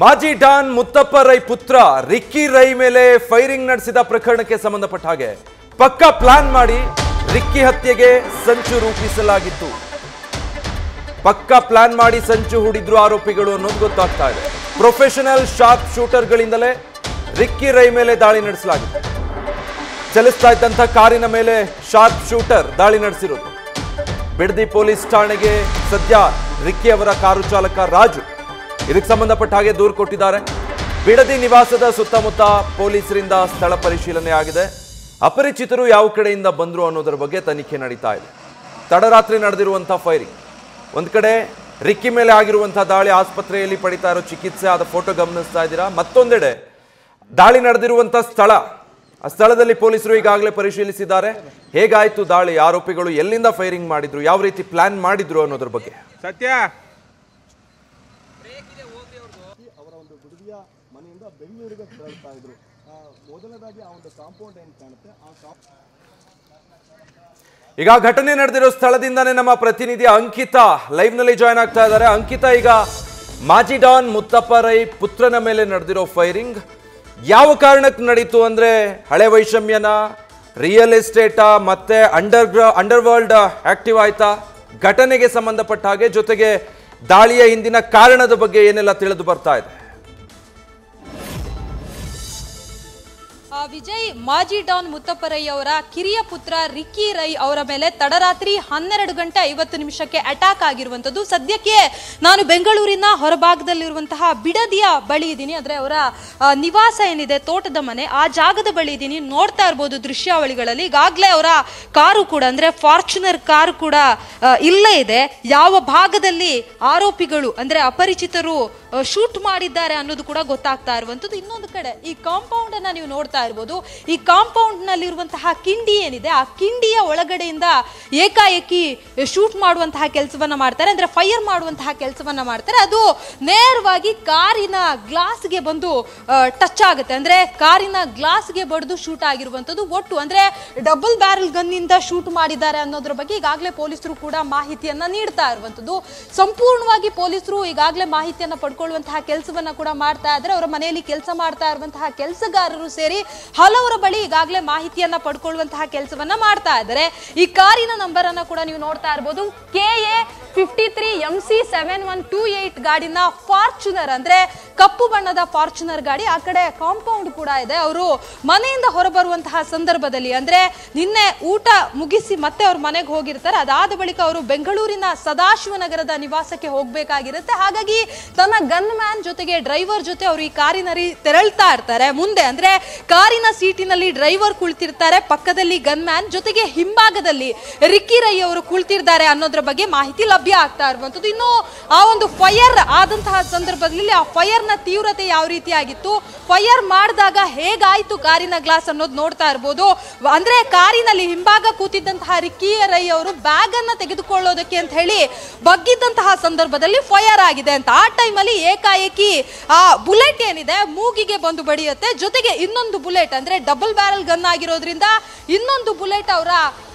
ಮಾಜಿ ಡಾನ್ ಮುತ್ತಪ್ಪ ರೈ ಪುತ್ರ ರಿಕ್ಕಿ ರೈ ಮೇಲೆ ಫೈರಿಂಗ್ ನಡೆಸಿದ ಪ್ರಕರಣಕ್ಕೆ ಸಂಬಂಧಪಟ್ಟ ಹಾಗೆ ಪಕ್ಕಾ ಪ್ಲಾನ್ ಮಾಡಿ ರಿಕ್ಕಿ ಹತ್ಯೆಗೆ ಸಂಚು ರೂಪಿಸಲಾಗಿತ್ತು. ಪಕ್ಕಾ ಪ್ಲಾನ್ ಮಾಡಿ ಸಂಚು ಹೂಡಿದ್ರು ಆರೋಪಿಗಳು ಅನ್ನೋದು ಗೊತ್ತಾಗ್ತಾ ಇದೆ. ಪ್ರೊಫೆಷನಲ್ ಶಾರ್ಪ್ ಶೂಟರ್ಗಳಿಂದಲೇ ರಿಕ್ಕಿ ರೈ ಮೇಲೆ ದಾಳಿ ನಡೆಸಲಾಗಿದೆ. ಚಲಿಸ್ತಾ ಇದ್ದಂಥ ಕಾರಿನ ಮೇಲೆ ಶಾರ್ಪ್ ಶೂಟರ್ ದಾಳಿ ನಡೆಸಿರೋದು. ಬಿಡದಿ ಪೊಲೀಸ್ ಠಾಣೆಗೆ ಸದ್ಯ ರಿಕ್ಕಿ ಅವರ ಕಾರು ಚಾಲಕ ರಾಜು ಇದಕ್ಕೆ ಸಂಬಂಧಪಟ್ಟ ಹಾಗೆ ದೂರು ಕೊಟ್ಟಿದ್ದಾರೆ. ಬಿಡದಿ ನಿವಾಸದ ಸುತ್ತಮುತ್ತ ಪೊಲೀಸರಿಂದ ಸ್ಥಳ ಪರಿಶೀಲನೆ ಆಗಿದೆ. ಅಪರಿಚಿತರು ಯಾವ ಕಡೆಯಿಂದ ಬಂದ್ರು ಅನ್ನೋದರ ಬಗ್ಗೆ ತನಿಖೆ ನಡೀತಾ ಇದೆ. ತಡರಾತ್ರಿ ನಡೆದಿರುವಂತಹ ಫೈರಿಂಗ್, ಒಂದ್ ಕಡೆ ರಿಕ್ಕಿ ಮೇಲೆ ಆಗಿರುವಂತಹ ದಾಳಿ, ಆಸ್ಪತ್ರೆಯಲ್ಲಿ ಪಡಿತಾ ಇರೋ ಚಿಕಿತ್ಸೆ, ಆದ ಫೋಟೋ ಗಮನಿಸ್ತಾ ಇದ್ದೀರಾ. ಮತ್ತೊಂದೆಡೆ ದಾಳಿ ನಡೆದಿರುವಂತಹ ಸ್ಥಳ, ಆ ಸ್ಥಳದಲ್ಲಿ ಪೊಲೀಸರು ಈಗಾಗಲೇ ಪರಿಶೀಲಿಸಿದ್ದಾರೆ. ಹೇಗಾಯ್ತು ದಾಳಿ, ಆರೋಪಿಗಳು ಎಲ್ಲಿಂದ ಫೈರಿಂಗ್ ಮಾಡಿದ್ರು, ಯಾವ ರೀತಿ ಪ್ಲಾನ್ ಮಾಡಿದ್ರು ಅನ್ನೋದ್ರ ಬಗ್ಗೆ. ಸತ್ಯ ಅವರ ಒಂದು ಬಿಡದಿಯ ಮನೆಯಿಂದ ಬೆಂಗಳೂರಿಗೆ ತೆರಳುತ್ತಾ ಇದ್ರು. ಮೊದಲನೇದಾಗಿ ಆ ಒಂದು ಕಾಂಪೌಂಡ್ ಏನು ಕಾಣುತ್ತೆ, ಈಗ ಘಟನೆ ನಡೆದಿರೋ ಸ್ಥಳದಿಂದಾನೇ ನಮ್ಮ ಪ್ರತಿನಿಧಿ ಅಂಕಿತಾ ಲೈವ್ ನಲ್ಲಿ ಜಾಯ್ನ್ ಆಗ್ತಾ ಇದ್ದಾರೆ. ಅಂಕಿತಾ, ಈಗ ಮಾಜಿ ಡಾನ್ ಮುತ್ತಪ್ಪ ರೈ ಪುತ್ರನ ಮೇಲೆ ನಡೆದಿರೋ ಫೈರಿಂಗ್ ಯಾವ ಕಾರಣಕ್ಕೆ ನಡೀತು ಅಂದ್ರೆ, ಹಳೆ ವೈಷಮ್ಯನ, ರಿಯಲ್ ಎಸ್ಟೇಟಾ, ಮತ್ತೆ ಅಂಡರ್ ವರ್ಲ್ಡ್ ಆಕ್ಟಿವ್ ಆಯ್ತಾ? ಘಟನೆಗೆ ಸಂಬಂಧಪಟ್ಟ ಹಾಗೆ, ಜೊತೆಗೆ ದಾಳಿಯ ಹಿಂದಿನ ಕಾರಣದ ಬಗ್ಗೆ ಏನೆಲ್ಲ ತಿಳಿದು ಬರ್ತಾ ಇದೆ? ವಿಜಯ್, ಮಾಜಿ ಡಾನ್ ಮುತ್ತಪ್ಪ ರೈ ಅವರ ಕಿರಿಯ ಪುತ್ರ ರಿಕ್ಕಿ ರೈ ಅವರ ಮೇಲೆ ತಡರಾತ್ರಿ 12:50 ಅಟ್ಯಾಕ್ ಆಗಿರುವಂತದ್ದು. ಸದ್ಯಕ್ಕೆ ನಾನು ಬೆಂಗಳೂರಿನ ಹೊರಭಾಗದಲ್ಲಿರುವಂತಹ ಬಿಡದಿಯ ಬಳಿ ಇದ್ದೀನಿ. ಅಂದ್ರೆ ಅವರ ನಿವಾಸ ಏನಿದೆ, ತೋಟದ ಮನೆ, ಆ ಜಾಗದ ಬಳಿ ಇದ್ದೀನಿ. ನೋಡ್ತಾ ಇರಬಹುದು ದೃಶ್ಯಾವಳಿಗಳಲ್ಲಿ. ಈಗಾಗಲೇ ಅವರ ಕಾರು ಕೂಡ, ಅಂದ್ರೆ ಫಾರ್ಚುನರ್ ಕಾರು ಕೂಡ ಇಲ್ಲೇ ಇದೆ. ಯಾವ ಭಾಗದಲ್ಲಿ ಆರೋಪಿಗಳು ಅಂದ್ರೆ ಅಪರಿಚಿತರು ಶೂಟ್ ಮಾಡಿದ್ದಾರೆ ಅನ್ನೋದು ಕೂಡ ಗೊತ್ತಾಗ್ತಾ ಇರುವಂತದ್ದು. ಇನ್ನೊಂದು ಕಡೆ ಈ ಕಾಂಪೌಂಡ್ ಅನ್ನ ನೀವು ನೋಡ್ತಾ ಇರಬಹುದು. ಈ ಕಾಂಪೌಂಡ್ ನಲ್ಲಿರುವಂತಹ ಕಿಂಡಿ ಏನಿದೆ, ಆ ಕಿಂಡಿಯ ಒಳಗಡೆಯಿಂದ ಏಕಾಏಕಿ ಶೂಟ್ ಮಾಡುವಂತಹ ಕೆಲಸವನ್ನ ಮಾಡ್ತಾರೆ, ಅಂದ್ರೆ ಫೈರ್ ಮಾಡುವಂತಹ ಕೆಲಸವನ್ನ ಮಾಡ್ತಾರೆ. ಅದು ನೇರವಾಗಿ ಕಾರಿನ ಗ್ಲಾಸ್ಗೆ ಬಂದು ಟಚ್ ಆಗುತ್ತೆ. ಅಂದ್ರೆ ಕಾರಿನ ಗ್ಲಾಸ್ಗೆ ಬಡಿದು ಶೂಟ್ ಆಗಿರುವಂತದ್ದು. ಒಟ್ಟು ಅಂದ್ರೆ ಡಬಲ್ ಬ್ಯಾರಲ್ ಗನ್ ಇಂದ ಶೂಟ್ ಮಾಡಿದ್ದಾರೆ ಅನ್ನೋದ್ರ ಬಗ್ಗೆ ಈಗಾಗಲೇ ಪೊಲೀಸರು ಕೂಡ ಮಾಹಿತಿಯನ್ನ ನೀಡ್ತಾ ಇರುವಂತದ್ದು. ಸಂಪೂರ್ಣವಾಗಿ ಪೊಲೀಸರು ಈಗಾಗಲೇ ಮಾಹಿತಿಯನ್ನ ಪಡ್ಕೊಳ್ಳುವಂತಹ ಕೆಲಸವನ್ನ ಕೂಡ ಮಾಡ್ತಾ ಇದ್ದಾರೆ. ಅವರ ಮನೆಯಲ್ಲಿ ಕೆಲಸ ಮಾಡ್ತಾ ಇರುವಂತಹ ಕೆಲಸಗಾರರು ಸೇರಿ ಹಲವರ ಬಳಿ ಈಗಾಗಲೇ ಮಾಹಿತಿಯನ್ನ ಪಡ್ಕೊಳ್ಳುವಂತಹ ಕೆಲಸವನ್ನ ಮಾಡ್ತಾ ಇದ್ದಾರೆ. ಈ ಕಾರಿನ ನಂಬರ್ ಅನ್ನ ಕೂಡ ನೀವು ನೋಡ್ತಾ ಇರಬಹುದು. KA 53 MC 7128 ಗಾಡಿನ ಫಾರ್ಚುನರ್, ಅಂದ್ರೆ ಕಪ್ಪು ಬಣ್ಣದ ಫಾರ್ಚುನರ್ ಗಾಡಿ. ಆ ಕಡೆ ಕಾಂಪೌಂಡ್ ಕೂಡ ಇದೆ. ಅವರು ಮನೆಯಿಂದ ಹೊರಬರುವಂತಹ ಸಂದರ್ಭದಲ್ಲಿ, ಅಂದ್ರೆ ನಿನ್ನೆ ಊಟ ಮುಗಿಸಿ ಮತ್ತೆ ಅವ್ರ ಮನೆಗೆ ಹೋಗಿರ್ತಾರೆ. ಅದಾದ ಬಳಿಕ ಅವರು ಬೆಂಗಳೂರಿನ ಸದಾಶಿವನಗರದ ನಿವಾಸಕ್ಕೆ ಹೋಗ್ಬೇಕಾಗಿರುತ್ತೆ. ಹಾಗಾಗಿ ತನ್ನ ಗನ್ ಮ್ಯಾನ್ ಜೊತೆಗೆ ಡ್ರೈವರ್ ಜೊತೆ ಅವರು ಈ ಕಾರಿನಲ್ಲಿ ತೆರಳ್ತಾ ಇರ್ತಾರೆ. ಮುಂದೆ ಅಂದ್ರೆ ಕಾರಿನ ಸೀಟಿನಲ್ಲಿ ಡ್ರೈವರ್ ಕುಳಿತಿರ್ತಾರೆ, ಪಕ್ಕದಲ್ಲಿ ಗನ್ ಮ್ಯಾನ್, ಜೊತೆಗೆ ಹಿಂಭಾಗದಲ್ಲಿ ರಿಕ್ಕಿ ರೈ ಅವರು ಕುಳಿತಿರ್ತಾರೆ ಅನ್ನೋದ್ರ ಬಗ್ಗೆ ಮಾಹಿತಿ ಲಭ್ಯ ಆಗ್ತಾ ಇರುವಂತದ್ದು. ಇನ್ನು ಆ ಒಂದು ಫೈರ್ ಆದಂತಹ ಸಂದರ್ಭದಲ್ಲಿ ಆ ಫೈರ್ ನ ತೀವ್ರತೆ ಯಾವ ರೀತಿ ಆಗಿತ್ತು, ಫೈರ್ ಮಾಡಿದಾಗ ಹೇಗಾಯ್ತು ಕಾರಿನ ಗ್ಲಾಸ್ ಅನ್ನೋದು ನೋಡ್ತಾ ಇರಬಹುದು. ಅಂದ್ರೆ ಕಾರಿನಲ್ಲಿ ಹಿಂಭಾಗ ಕೂತಿದ್ದಂತಹ ರಿಕ್ಕಿ ರೈ ಅವರು ಬ್ಯಾಗ್ ಅನ್ನ ತೆಗೆದುಕೊಳ್ಳೋದಕ್ಕೆ ಅಂತ ಹೇಳಿ ಬಗ್ಗಿದ್ದಂತಹ ಸಂದರ್ಭದಲ್ಲಿ ಫೈರ್ ಆಗಿದೆ ಅಂತ. ಆ ಟೈಮಲ್ಲಿ ಏಕಾಏಕಿ ಆ ಬುಲೆಟ್ ಏನಿದೆ ಮೂಗಿಗೆ ಬಂದು ಬಡಿಯುತ್ತೆ. ಜೊತೆಗೆ ಇನ್ನೊಂದು ಬುಲೆಟ್, ಅಂದ್ರೆ ಡಬಲ್ ಬ್ಯಾರಲ್ ಗನ್ ಆಗಿರೋದ್ರಿಂದ ಇನ್ನೊಂದು ಬುಲೆಟ್ ಅವರ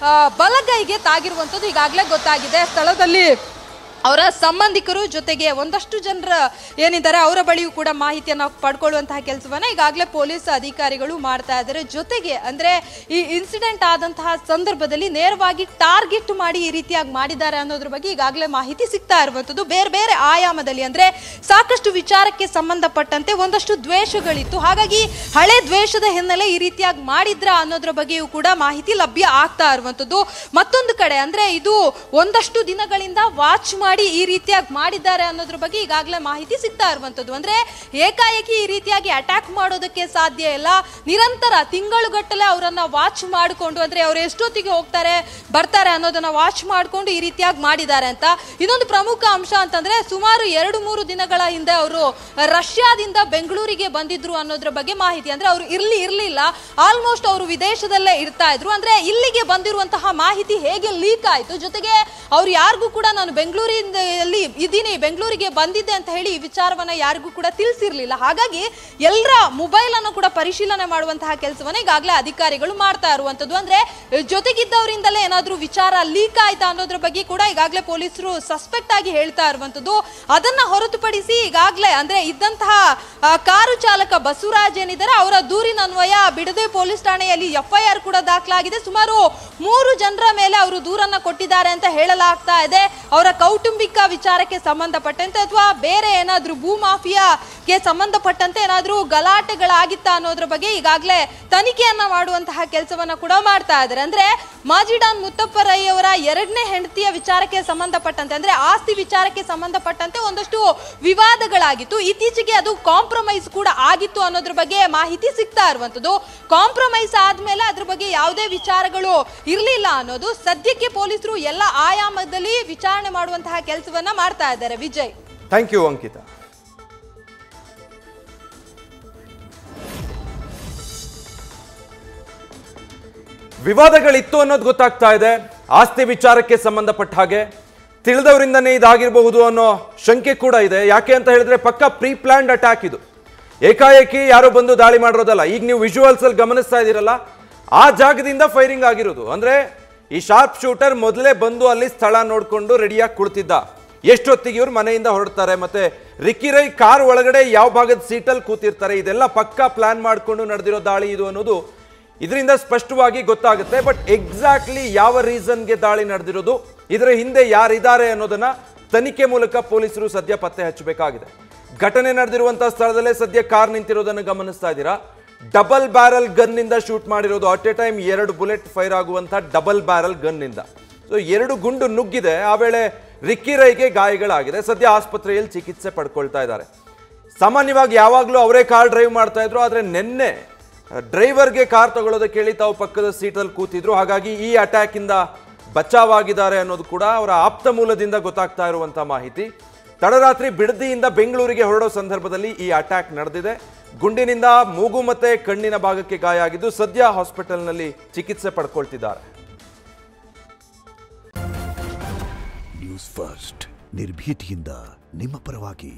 ಬಲಗೈಗೆ ತಾಗಿರುವಂತದ್ದು ಈಗಾಗಲೇ ಗೊತ್ತಾಗಿದೆ. ಸ್ಥಳದಲ್ಲಿ ಅವರ ಸಂಬಂಧಿಕರು ಜೊತೆಗೆ ಒಂದಷ್ಟು ಜನರ ಏನಿದ್ದಾರೆ ಅವರ ಬಳಿಯೂ ಕೂಡ ಮಾಹಿತಿಯನ್ನು ಪಡ್ಕೊಳ್ಳುವಂತಹ ಕೆಲಸವನ್ನ ಈಗಾಗಲೇ ಪೊಲೀಸ್ ಅಧಿಕಾರಿಗಳು ಮಾಡ್ತಾ ಇದ್ದಾರೆ. ಜೊತೆಗೆ ಅಂದ್ರೆ ಈ ಇನ್ಸಿಡೆಂಟ್ ಆದಂತಹ ಸಂದರ್ಭದಲ್ಲಿ ನೇರವಾಗಿ ಟಾರ್ಗೆಟ್ ಮಾಡಿ ಈ ರೀತಿಯಾಗಿ ಮಾಡಿದ್ದಾರೆ ಅನ್ನೋದ್ರ ಬಗ್ಗೆ ಈಗಾಗಲೇ ಮಾಹಿತಿ ಸಿಗ್ತಾ ಇರುವಂತದ್ದು. ಬೇರೆ ಬೇರೆ ಆಯಾಮದಲ್ಲಿ, ಅಂದ್ರೆ ಸಾಕಷ್ಟು ವಿಚಾರಕ್ಕೆ ಸಂಬಂಧಪಟ್ಟಂತೆ ಒಂದಷ್ಟು ದ್ವೇಷಗಳಿತ್ತು. ಹಾಗಾಗಿ ಹಳೆ ದ್ವೇಷದ ಹಿನ್ನೆಲೆ ಈ ರೀತಿಯಾಗಿ ಮಾಡಿದ್ರ ಅನ್ನೋದ್ರ ಬಗ್ಗೆಯೂ ಕೂಡ ಮಾಹಿತಿ ಲಭ್ಯ ಆಗ್ತಾ ಇರುವಂತದ್ದು. ಮತ್ತೊಂದು ಕಡೆ ಅಂದ್ರೆ ಇದು ಒಂದಷ್ಟು ದಿನಗಳಿಂದ ವಾಚ್ ಮಾಡಿ ಈ ರೀತಿಯಾಗಿ ಮಾಡಿದ್ದಾರೆ ಅನ್ನೋದ್ರ ಬಗ್ಗೆ ಈಗಾಗಲೇ ಮಾಹಿತಿ ಸಿಗ್ತಾ ಇರುವಂತದ್ದು. ಅಂದ್ರೆ ಏಕಾಏಕಿ ಈ ರೀತಿಯಾಗಿ ಅಟ್ಯಾಕ್ ಮಾಡೋದಕ್ಕೆ ಸಾಧ್ಯ ಇಲ್ಲ. ನಿರಂತರ ತಿಂಗಳುಗಟ್ಟಲೆ ಅವರನ್ನ ವಾಚ್ ಮಾಡಿಕೊಂಡು, ಅಂದ್ರೆ ಅವ್ರು ಎಷ್ಟೊತ್ತಿಗೆ ಹೋಗ್ತಾರೆ ಬರ್ತಾರೆ ಅನ್ನೋದನ್ನ ವಾಚ್ ಮಾಡಿಕೊಂಡು ಈ ರೀತಿಯಾಗಿ ಮಾಡಿದ್ದಾರೆ ಅಂತ. ಇನ್ನೊಂದು ಪ್ರಮುಖ ಅಂಶ ಅಂತಂದ್ರೆ, ಸುಮಾರು 2-3 ದಿನಗಳ ಹಿಂದೆ ಅವರು ರಷ್ಯಾದಿಂದ ಬೆಂಗಳೂರಿಗೆ ಬಂದಿದ್ರು ಅನ್ನೋದ್ರ ಬಗ್ಗೆ ಮಾಹಿತಿ. ಅಂದ್ರೆ ಅವರು ಇರ್ಲಿಲ್ಲ, ಆಲ್ಮೋಸ್ಟ್ ಅವರು ವಿದೇಶದಲ್ಲೇ ಇರ್ತಾ ಇದ್ರು. ಅಂದ್ರೆ ಇಲ್ಲಿಗೆ ಬಂದಿರುವಂತಹ ಮಾಹಿತಿ ಹೇಗೆ ಲೀಕ್ ಆಯ್ತು, ಜೊತೆಗೆ ಅವ್ರು ಯಾರಿಗೂ ಕೂಡ ನಾನು ಬೆಂಗಳೂರಿಗೆ ಇದ್ದೀನಿ, ಬೆಂಗಳೂರಿಗೆ ಬಂದಿದ್ದೆ ಅಂತ ಹೇಳಿ ಈ ವಿಚಾರವನ್ನ ಯಾರಿಗೂ ಕೂಡ ತಿಳಿಸಿರ್ಲಿಲ್ಲ. ಹಾಗಾಗಿ ಎಲ್ಲರ ಮೊಬೈಲ್ ಅನ್ನು ಕೂಡ ಪರಿಶೀಲನೆ ಮಾಡುವಂತಹ ಕೆಲಸವನ್ನ ಈಗಾಗಲೇ ಅಧಿಕಾರಿಗಳು ಮಾಡ್ತಾ ಇರುವಂತದ್ದು. ಅಂದ್ರೆ ಜೊತೆಗಿದ್ದವರಿಂದಲೇ ಏನಾದ್ರೂ ವಿಚಾರ ಲೀಕ್ ಆಯ್ತಾ ಅನ್ನೋದ್ರ ಬಗ್ಗೆ ಕೂಡ ಈಗಾಗಲೇ ಪೊಲೀಸರು ಸಸ್ಪೆಕ್ಟ್ ಆಗಿ ಹೇಳ್ತಾ ಇರುವಂತದ್ದು. ಅದನ್ನ ಹೊರತುಪಡಿಸಿ ಈಗಾಗಲೇ ಅಂದ್ರೆ ಇದ್ದಂತಹ ಕಾರು ಚಾಲಕ ಬಸವರಾಜ್ ಏನಿದ್ದಾರೆ ಅವರ ದೂರಿನ ಅನ್ವಯ ಬಿಡದಿ ಪೊಲೀಸ್ ಠಾಣೆಯಲ್ಲಿ FIR ಕೂಡ ದಾಖಲಾಗಿದೆ. ಸುಮಾರು 3 ಜನರ ಮೇಲೆ ಅವರು ದೂರನ್ನ ಕೊಟ್ಟಿದ್ದಾರೆ ಅಂತ ಹೇಳಲಾಗ್ತಾ ಇದೆ. ಅವರ ಕೌಟುಂಬಿಕ ವಿಚಾರಕ್ಕೆ ಸಂಬಂಧಪಟ್ಟಂತೆ ಅಥವಾ ಬೇರೆ ಏನಾದ್ರೂ ಭೂ ಮಾಫಿಯಾಗೆ ಸಂಬಂಧಪಟ್ಟಂತೆ ಏನಾದ್ರೂ ಗಲಾಟೆಗಳಾಗಿತ್ತಾ ಅನ್ನೋದ್ರ ಬಗ್ಗೆ ಈಗಾಗಲೇ ತನಿಖೆಯನ್ನ ಮಾಡುವಂತಹ ಕೆಲಸವನ್ನ ಕೂಡ ಮಾಡ್ತಾ ಇದ್ದಾರೆ. ಅಂದ್ರೆ ಮಾಜಿ ಡಾನ್ ಮುತ್ತಪ್ಪ ರೈ ಅವರ 2ನೇ ಹೆಂಡತಿಯ ವಿಚಾರಕ್ಕೆ ಸಂಬಂಧಪಟ್ಟಂತೆ ಅಂದ್ರೆ ಆಸ್ತಿ ವಿಚಾರಕ್ಕೆ ಸಂಬಂಧಪಟ್ಟಂತೆ ಒಂದಷ್ಟು ವಿವಾದಗಳಾಗಿತ್ತು. ಇತ್ತೀಚೆಗೆ ಅದು ಕಾಂಪ್ರಮೈಸ್ ಕೂಡ ಆಗಿತ್ತು ಅನ್ನೋದ್ರ ಬಗ್ಗೆ ಮಾಹಿತಿ ಸಿಗ್ತಾ ಇರುವಂತದ್ದು. ಕಾಂಪ್ರಮೈಸ್ ಆದ್ಮೇಲೆ ಅದ್ರ ಬಗ್ಗೆ ಯಾವುದೇ ವಿಚಾರಗಳು ಇರಲಿಲ್ಲ ಅನ್ನೋದು. ಸದ್ಯಕ್ಕೆ ಪೊಲೀಸರು ಎಲ್ಲ ಆಯಾಮದಲ್ಲಿ ವಿಚಾರಣೆ ಮಾಡುವಂತಹ ಕೆಲಸವನ್ನ ಮಾಡ್ತಾ ಇದ್ದಾರೆ. Vijay, thank you Ankita. ವಿವಾದಗಳಿತ್ತು ಅನ್ನೋದು ಗೊತ್ತಾಗ್ತಾ ಇದೆ. ಆಸ್ತಿ ವಿಚಾರಕ್ಕೆ ಸಂಬಂಧಪಟ್ಟ ಹಾಗೆ ತಿಳಿದವರಿಂದನೇ ಇದಾಗಿರಬಹುದು ಅನ್ನೋ ಶಂಕೆ ಕೂಡ ಇದೆ. ಯಾಕೆ ಅಂತ ಹೇಳಿದ್ರೆ ಪಕ್ಕ ಪ್ರೀ ಪ್ಲಾನ್ಡ್ ಅಟ್ಯಾಕ್ ಇದು. ಏಕಾಏಕಿ ಯಾರೋ ಬಂದು ದಾಳಿ ಮಾಡಿರೋದಲ್ಲ. ಈಗ ನೀವು ವಿಜುವಲ್ಸ್ ಅಲ್ಲಿ ಗಮನಿಸ್ತಾ ಇದ್ದೀರಲ್ಲ, ಆ ಜಾಗದಿಂದ ಫೈರಿಂಗ್ ಆಗಿರೋದು. ಅಂದ್ರೆ ಈ ಶಾರ್ಪ್ ಶೂಟರ್ ಮೊದಲೇ ಬಂದು ಅಲ್ಲಿ ಸ್ಥಳ ನೋಡ್ಕೊಂಡು ರೆಡಿಯಾಗಿ ಕುಳಿತಿದ್ದ. ಎಷ್ಟೊತ್ತಿಗೆ ಇವ್ರು ಮನೆಯಿಂದ ಹೊರಡ್ತಾರೆ, ಮತ್ತೆ ರಿಕ್ಕಿ ರೈ ಕಾರ್ ಒಳಗಡೆ ಯಾವ ಭಾಗದ ಸೀಟಲ್ಲಿ ಕೂತಿರ್ತಾರೆ, ಇದೆಲ್ಲ ಪಕ್ಕಾ ಪ್ಲಾನ್ ಮಾಡಿಕೊಂಡು ನಡೆದಿರೋ ದಾಳಿ ಇದು ಅನ್ನೋದು ಇದರಿಂದ ಸ್ಪಷ್ಟವಾಗಿ ಗೊತ್ತಾಗುತ್ತೆ. ಬಟ್ ಎಕ್ಸಾಕ್ಟ್ಲಿ ಯಾವ ರೀಸನ್ಗೆ ದಾಳಿ ನಡೆದಿರೋದು, ಇದರ ಹಿಂದೆ ಯಾರಿದ್ದಾರೆ ಅನ್ನೋದನ್ನ ತನಿಖೆ ಮೂಲಕ ಪೊಲೀಸರು ಸದ್ಯ ಪತ್ತೆ ಹಚ್ಚಬೇಕಾಗಿದೆ. ಘಟನೆ ನಡೆದಿರುವಂತಹ ಸ್ಥಳದಲ್ಲೇ ಸದ್ಯ ಕಾರ್ ನಿಂತಿರೋದನ್ನು ಗಮನಿಸ್ತಾ ಇದ್ದೀರಾ. ಡಬಲ್ ಬ್ಯಾರಲ್ ಗನ್ ನಿಂದ ಶೂಟ್ ಮಾಡಿರೋದು. At A time 2 bullet fire ಆಗುವಂತಹ ಡಬಲ್ ಬ್ಯಾರಲ್ ಗನ್ ನಿಂದ. ಸೊ 2 ಗುಂಡು ನುಗ್ಗಿದೆ. ಆ ವೇಳೆ ರಿಕ್ಕಿ ರೈಗೆ ಗಾಯಗಳಾಗಿದೆ. ಸದ್ಯ ಆಸ್ಪತ್ರೆಯಲ್ಲಿ ಚಿಕಿತ್ಸೆ ಪಡ್ಕೊಳ್ತಾ ಇದ್ದಾರೆ. ಸಾಮಾನ್ಯವಾಗಿ ಯಾವಾಗಲೂ ಅವರೇ ಕಾರ್ ಡ್ರೈವ್ ಮಾಡ್ತಾ ಇದ್ರು, ಆದರೆ ನಿನ್ನೆ ಡ್ರೈವರ್ಗೆ ಕಾರ್ ತಗೊಳ್ಳೋದಕ್ಕೆ ಹೇಳಿ ತಾವು ಪಕ್ಕದ ಸೀಟಲ್ಲಿ ಕೂತಿದ್ರು. ಹಾಗಾಗಿ ಈ ಅಟ್ಯಾಕ್ ಇಂದ ಬಚಾವಾಗಿದ್ದಾರೆ ಅನ್ನೋದು ಕೂಡ ಅವರ ಆಪ್ತ ಮೂಲದಿಂದ ಗೊತ್ತಾಗ್ತಾ ಇರುವಂತಹ ಮಾಹಿತಿ. ತಡರಾತ್ರಿ ಬಿಡದಿಯಿಂದ ಬೆಂಗಳೂರಿಗೆ ಹೊರಡೋ ಸಂದರ್ಭದಲ್ಲಿ ಈ ಅಟ್ಯಾಕ್ ನಡೆದಿದೆ. ಗುಂಡಿನಿಂದ ಮೂಗು ಮತ್ತೆ ಕಣ್ಣಿನ ಭಾಗಕ್ಕೆ ಗಾಯ ಆಗಿದ್ದು ಸದ್ಯ ಹಾಸ್ಪಿಟಲ್ನಲ್ಲಿ ಚಿಕಿತ್ಸೆ ಪಡ್ಕೊಳ್ತಿದ್ದಾರೆ. ನ್ಯೂಸ್ ಫಸ್ಟ್ ನಿರ್ಭೀತಿಯಿಂದ ನಿಮ್ಮ ಪರವಾಗಿ.